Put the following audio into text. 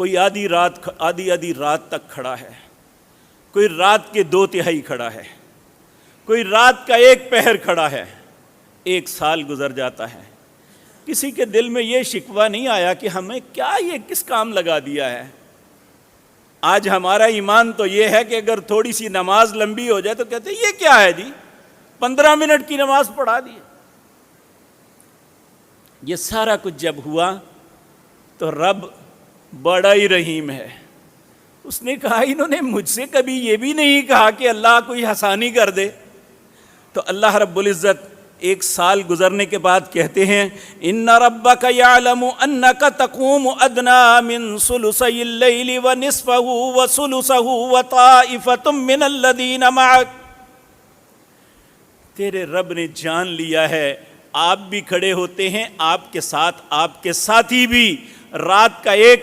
کوئی آدھی رات تک کھڑا ہے، کوئی رات کے 2/3 کھڑا ہے، کوئی رات کا 1 پہر کھڑا ہے، 1 سال گزر جاتا ہے۔ کسی کے دل میں یہ شکوہ نہیں آیا کہ ہمیں کیا یہ کس کام لگا دیا ہے۔ آج ہمارا ایمان تو یہ ہے کہ اگر تھوڑی سی نماز لمبی ہو جائے تو کہتے ہیں یہ کیا ہے جی، 15 منٹ کی نماز پڑھا دی۔ یہ سارا کچھ جب ہوا تو رب بڑا ہی رحیم ہے، اس نے کہا انہوں نے مجھ سے کبھی یہ بھی نہیں کہا کہ اللہ کوئی آسانی کر دے۔ تو اللہ رب العزت 1 سال گزرنے کے بعد کہتے ہیں ان ربک یعلم انک تقوم ادنی من ثلثی اللیل ونصفہ وثلثہ وطائفۃ من الذین معک، تیرے رب نے جان لیا ہے آپ بھی کھڑے ہوتے ہیں، آپ کے ساتھ آپ کے ساتھی بھی رات کا 1